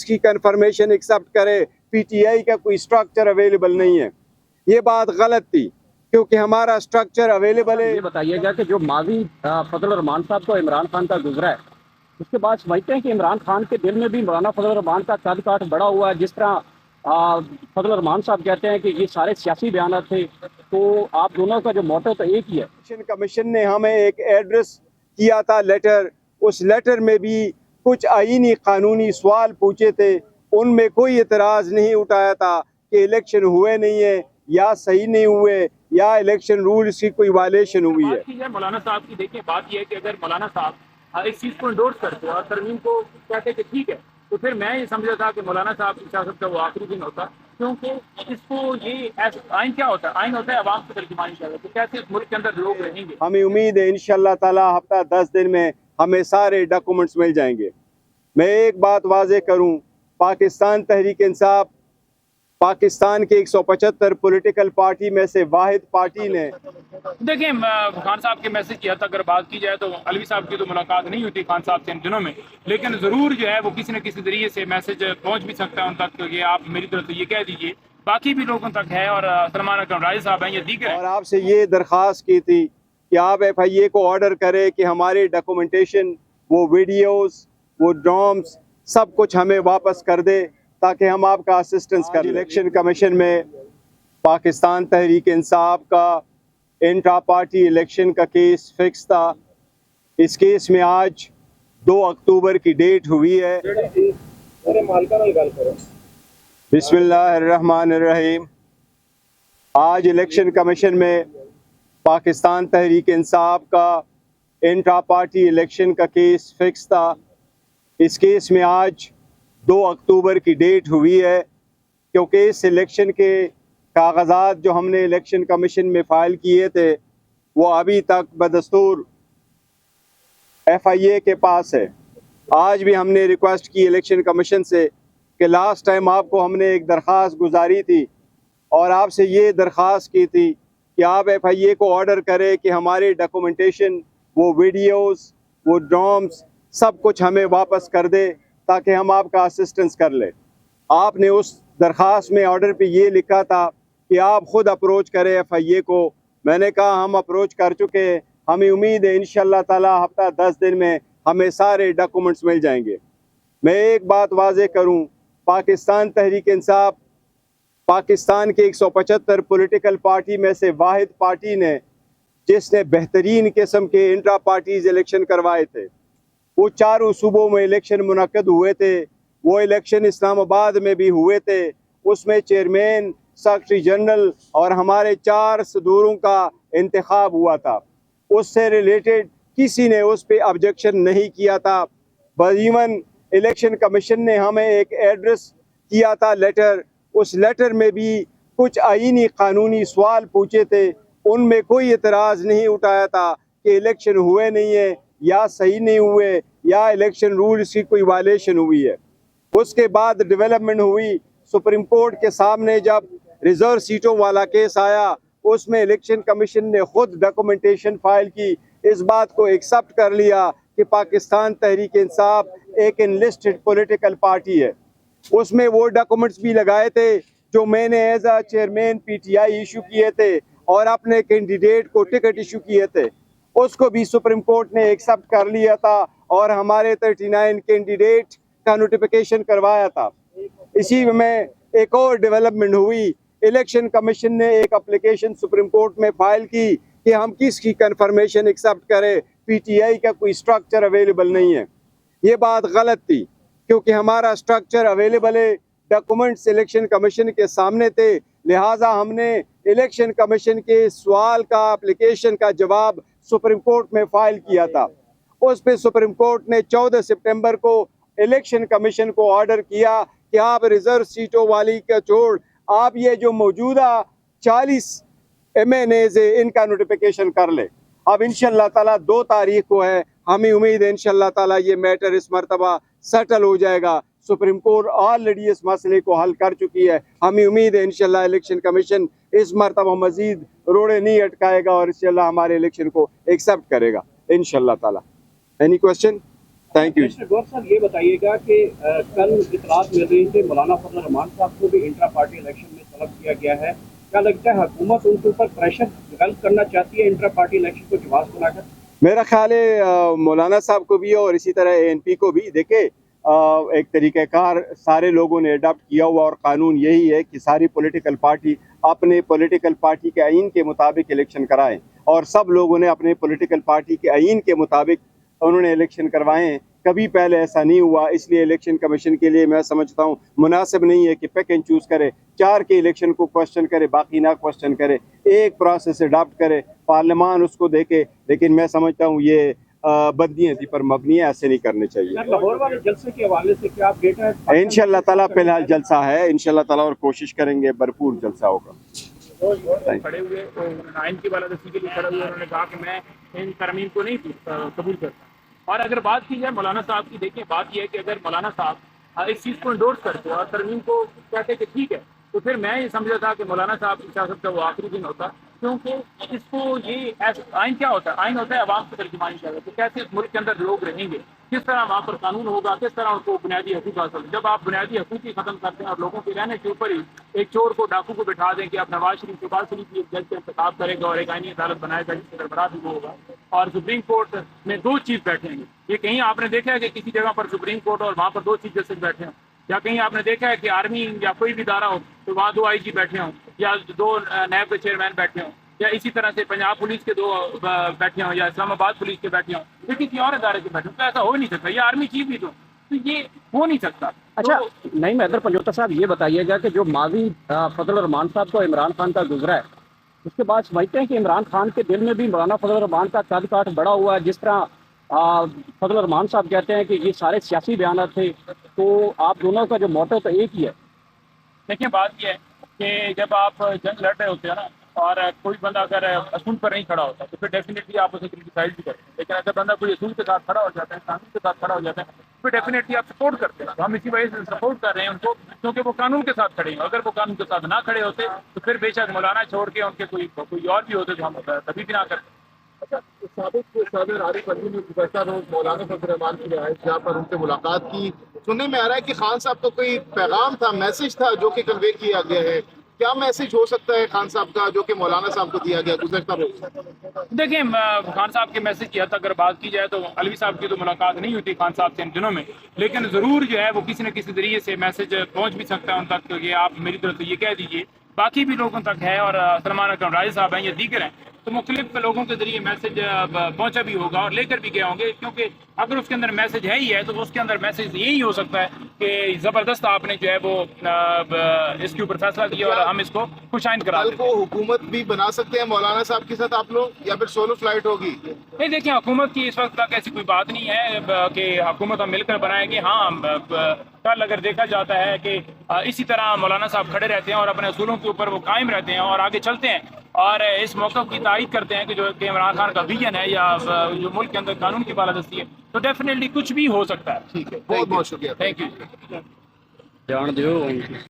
की conformation accept करे, PTI का कोई स्ट्रक्चर अवेलेबल नहीं है। ये बात गलत थी क्योंकि हमारा स्ट्रक्चर अवेलेबल है। ये बताइएगा कि जो माजी फजल रहमान साहब को इमरान खान का गुजरा है, उसके बाद समझते हैं कि इमरान खान के दिल में भी मौलाना फजल रहमान का कद काठ बड़ा हुआ है। जिस तरह फजल रहमान साहब कहते हैं कि ये सारे सियासी बयान थे, तो आप दोनों का जो मोटो तो एक ही है। इलेक्शन कमीशन ने हमें एक एड्रेस किया था लेटर, उस लेटर में भी कुछ आईनी कानूनी सवाल पूछे थे, उनमें कोई एतराज़ नहीं उठाया था कि इलेक्शन हुए नहीं है या सही नहीं हुए या इलेक्शन रूल्स की कोई वायलेशन हुई है। बात की जाए मौलाना साहब की, देखिए बात यह है कि अगर मौलाना साहब इस चीज़ को इंडोर्स करते और तरमीम को कहते कि ठीक है, तो फिर मैं ये समझा था कि मौलाना साहब की सियासत का वो आखिरी दिन होता, क्योंकि इसको ये आइन क्या होता है, आइन होता है अवाम की तर्जुमानी का, तो कैसे इस मुल्क के अंदर लोग रहेंगे। हमें उम्मीद है इंशाअल्लाह ताला हफ्ता 10 दिन में हमें सारे डॉक्यूमेंट्स मिल जाएंगे। मैं एक बात वाज़ेह करूं, पाकिस्तान तहरीक इंसाफ पाकिस्तान के 175 पॉलिटिकल पार्टी में से वाहिद पार्टी ने, देखिए खान साहब के मैसेज की हद तक अगर बात की जाए तो अलवी साहब की तो मुलाकात नहीं हुई थी खान साहब से इन दिनों में, लेकिन ज़रूर जो है वो किसी न किसी तरीके से मैसेज पहुंच भी सकता है उन तक, तो ये आप मेरी तरफ से ये कह दीजिए, बाकी भी लोगों तक है, और सलमान अकरम राय साहब हैं, ये दीगर और आपसे ये दरख्वास्त की थी कि आप FIA को ऑर्डर करें कि हमारे डॉक्यूमेंटेशन, वो वीडियोस, वो ड्राम्स सब कुछ हमें वापस कर दे ताकि हम आपका असिस्टेंस कर लें। इलेक्शन कमीशन में पाकिस्तान तहरीक इंसाफ का इंट्रा पार्टी इलेक्शन का केस फिक्स था। इस केस में आज 2 अक्टूबर की डेट हुई है। बिस्मिल्लाहिर्रहमानिर्रहीम। आज इलेक्शन कमीशन में पाकिस्तान तहरीक इंसाफ का इंट्रा पार्टी इलेक्शन का केस फिक्स था। इस केस में आज 2 अक्टूबर की डेट हुई है, क्योंकि इस इलेक्शन के कागजात जो हमने इलेक्शन कमीशन में फ़ाइल किए थे वो अभी तक बदस्तूर FIA के पास है। आज भी हमने रिक्वेस्ट की इलेक्शन कमीशन से कि लास्ट टाइम आपको हमने एक दरख्वास्त गुजारी थी और आपसे ये दरख्वास्त की थी कि आप FIA को ऑर्डर करें कि हमारे डॉक्यूमेंटेशन, वो वीडियोस, वो ड्राम्स सब कुछ हमें वापस कर दे ताकि हम आपका असिस्टेंस कर लें। आपने उस दरख्वास्त में ऑर्डर पे ये लिखा था कि आप ख़ुद अप्रोच करें FIA को। मैंने कहा हम अप्रोच कर चुके हैं, हमें उम्मीद है इंशाअल्लाह ताला हफ्ता 10 दिन में हमें सारे डॉक्यूमेंट्स मिल जाएंगे। मैं एक बात वाज़ेह करूं, पाकिस्तान तहरीक इंसाफ पाकिस्तान के 175 पॉलिटिकल पार्टी में से वाहिद पार्टी ने जिसने बेहतरीन किस्म के इंट्रा पार्टीज इलेक्शन करवाए थे। वो चारों सूबों में इलेक्शन मुनक्कद हुए थे, वो इलेक्शन इस्लामाबाद में भी हुए थे। उसमें चेयरमैन, सेक्रेटरी जनरल और हमारे 4 सदूरों का इंतखाब हुआ था। उससे रिलेटेड किसी ने उस पर ऑब्जेक्शन नहीं किया था। बजीवन इलेक्शन कमीशन ने हमें एक एड्रेस किया था लेटर, उस लेटर में भी कुछ आईनी कानूनी सवाल पूछे थे, उनमें कोई एतराज़ नहीं उठाया था कि इलेक्शन हुए नहीं है या सही नहीं हुए या इलेक्शन रूल्स की कोई वायलेशन हुई है। उसके बाद डेवलपमेंट हुई, सुप्रीम कोर्ट के सामने जब रिजर्व सीटों वाला केस आया, उसमें इलेक्शन कमीशन ने खुद डॉक्यूमेंटेशन फाइल की, इस बात को एक्सेप्ट कर लिया कि पाकिस्तान तहरीक इंसाफ एक इनलिस्टेड पॉलिटिकल पार्टी है। उसमें वो डॉक्यूमेंट्स भी लगाए थे जो मैंने as a chairman PTI issue किए थे और अपने कैंडिडेट को टिकट इशू किए थे, उसको भी सुप्रीम कोर्ट ने एक्सेप्ट कर लिया था और हमारे 39 कैंडिडेट का नोटिफिकेशन करवाया था। इसी में एक और डेवलपमेंट हुई, इलेक्शन कमीशन ने एक एप्लीकेशन सुप्रीम कोर्ट में फाइल की कि हम किसकी कन्फर्मेशन एक्सेप्ट करें, PTI का कोई स्ट्रक्चर अवेलेबल नहीं है। ये बात गलत थी क्योंकि हमारा स्ट्रक्चर अवेलेबल है, डॉक्यूमेंट्स इलेक्शन कमीशन के सामने थे, लिहाजा हमने इलेक्शन कमीशन के सवाल का एप्लीकेशन का जवाब सुप्रीम कोर्ट में फाइल किया था। उस पे सुप्रीम कोर्ट ने 14 सितंबर को इलेक्शन कमीशन को ऑर्डर किया कि आप रिजर्व सीटों वाली का छोड़ आप ये जो मौजूदा 40 MNAs है इनका नोटिफिकेशन कर ले। अब इंशाअल्लाह ताला 2 तारीख को है, हमें उम्मीद है इंशाअल्लाह ताला ये मैटर इस मरतबा सेटल हो जाएगा। सुप्रीम कोर्ट ऑलरेडी इस मसले को हल कर चुकी है। हमें उम्मीद है इंशाअल्लाह इलेक्शन कमीशन इस मरतबा मजीद रोड़े नहीं अटकाएगा और इंशाअल्लाह हमारे इलेक्शन को एक्सेप्ट करेगा इंशाअल्लाह ताला। Any question? Thank you. Mister Gaur साहब, ये बताइएगा कि कल इतलात मिल रही थी मौलाना फजल रहमान साहब को भी इंट्रा पार्टी इलेक्शन में तलब किया गया है। क्या लगता है हुकूमत उनके ऊपर प्रेशर डेवलप करना चाहती है इंट्रा पार्टी इलेक्शन को जवाब बनाकर? मेरा ख्याल है मौलाना साहब को भी और इसी तरह एएनपी को भी देखे एक तरीक़ाकार सारे लोगों ने अडॉप्ट किया हुआ और कानून यही है कि सारी पॉलिटिकल पार्टी अपने पॉलिटिकल पार्टी के आइन के मुताबिक इलेक्शन कराएं और सब लोगों ने अपने पॉलिटिकल पार्टी के आइन के मुताबिक उन्होंने इलेक्शन करवाए हैं। कभी पहले ऐसा नहीं हुआ, इसलिए इलेक्शन कमीशन के लिए मैं समझता हूँ मुनासिब नहीं है कि पिक एंड चूज़ करे, 4 के इलेक्शन को क्वेश्चन करे बाकी ना क्वेश्चन करे, एक प्रोसेस अडॉप्ट करे, पार्लियामान उसको देखे। लेकिन मैं समझता हूँ ये बदनीयती पर मबनी है, ऐसे नहीं करने चाहिए। लाहौर वाले जलसे के हवाले से क्या अपडेट है? इंशाअल्लाह ताला फिलहाल जलसा है, इंशाअल्लाह ताला, और कोशिश करेंगे भरपूर जलसा होगा। खड़े हुए आइन की बालादस्ती के लिए खड़े हुए, उन्होंने कहा कि मैं इन तरमीम को नहीं कबूल करता। और अगर बात की जाए मौलाना साहब की, देखिए बात यह है कि अगर मौलाना साहब इस चीज़ को इंडोर्स करते और तरमीम को कहते कि ठीक है, तो फिर मैं ये समझा था कि मौलाना साहब की सियासत का वो आखिरी दिन होता, क्योंकि इसको ये आइन क्या होता है? आइन होता है अवाम की तर्जुमानी का, तो कैसे इस मुल्क के अंदर लोग रहेंगे, किस तरह वहाँ पर कानून होगा, किस तरह उनको बुनियादी हकूक़ हासिल। जब आप बुनियादी हकूक़ ही ख़त्म करते हैं और लोगों के रहने के ऊपर ही एक चोर को, डाकू को बिठा दें कि आप नवाज शरीफ, शहबाज शरीफ की जज का इंतखाब करेगा और एक आईनी अदालत बनाएगा जिसके सरबराह भी वो होगा, और सुप्रीम कोर्ट में 2 चीफ बैठेंगे। ये कहीं आपने देखा है कि किसी जगह पर सुप्रीम कोर्ट और वहाँ पर 2 चीफ जस्टिस बैठे हों? या कहीं आपने देखा है कि आर्मी या कोई भी इदारा हो तो वहाँ 2 IG बैठे हों, या 2 नैब के चेयरमैन बैठे हों, या इसी तरह से पंजाब पुलिस के 2 बैठे हों, या इस्लामाबाद पुलिस के बैठे हों, या किसी और इदारे के बैठे हों? तो ऐसा हो नहीं सकता। ये आर्मी चीफ भी तो ये हो नहीं सकता। अच्छा, नहीं हैदर पंजोता साहब, ये बताइएगा कि जो माजी फजल रहमान साहब को इमरान खान का गुजरा है, उसके बाद समझते हैं कि इमरान खान के दिल में भी मौलाना फजल रहमान का कद काठ बड़ा हुआ है। जिस तरह फजल रहमान साहब कहते हैं कि ये सारे सियासी बयान थे, तो आप दोनों का जो मोटो तो एक ही है। देखिए बात यह है कि जब आप जंग लड़ रहे होते हैं ना, और कोई बंदा अगर असूल पर नहीं खड़ा होता तो फिर डेफिनेटली आप उसे क्रिटिसाइज भी करते हैं, लेकिन अगर बंदा कोई असूल के साथ खड़ा हो जाता है, कानून के साथ खड़ा हो जाता है, फिर डेफिनेटली आप सपोर्ट करते हैं। तो हम इसी वजह से सपोर्ट कर रहे हैं उनको, क्योंकि वो कानून के साथ खड़े हैं। अगर वो कानून के साथ ना खड़े होते तो फिर बेशक मौलाना छोड़ के उनके कोई और भी होते तो हम कभी भी ना करते। अच्छा, साबिक सदर आरिफ अलवी ने गुज़श्ता रोज मौलाना फजल रहमान की रिहाइश जहाँ पर उनसे मुलाकात की। सुनने में आ रहा है कि खान साहब का कोई पैगाम था, मैसेज था जो कि कन्वे किया गया है। क्या मैसेज हो सकता है खान साहब का जो कि मौलाना साहब को दिया गया गुज़श्ता रोज? देखिए, खान साहब के मैसेज की हद तक अगर बात की जाए तो अलवी साहब की तो मुलाकात नहीं हुई थी खान साहब से इन दिनों में, लेकिन ज़रूर जो है वो किसी न किसी तरीके से मैसेज पहुँच भी सकता है उन तक। तो ये आप मेरी तरफ से ये कह दीजिए, बाकी भी लोगों तक है, और सलमान अकरम राय साहब हैं या दीगर हैं, तो मुख्तलिफ लोगों के जरिए मैसेज पहुंचा भी होगा और लेकर भी गए होंगे। क्योंकि अगर उसके अंदर मैसेज है ही है तो उसके अंदर मैसेज यही हो सकता है कि ज़बरदस्त आपने जो है वो इसके ऊपर फैसला किया और हम इसको खुशाइन करा कल को हुकूमत भी बना सकते हैं मौलाना साहब के साथ आप लोग, या फिर सोलो फ्लाइट होगी? नहीं, देखिए हुकूमत की इस वक्त तक ऐसी कोई बात नहीं है कि हुकूमत हम मिलकर बनाएंगे। हाँ, कल अगर देखा जाता है कि इसी तरह मौलाना साहब खड़े रहते हैं और अपने असूलों के ऊपर वो कायम रहते हैं और आगे चलते हैं और इस मौक़िफ़ की तारीफ़ करते हैं कि जो कि इमरान खान का विजन है या जो मुल्क के अंदर कानून की बालादस्ती है, तो डेफिनेटली कुछ भी हो सकता है। ठीक है, बहुत बहुत शुक्रिया। Thank you. जान दो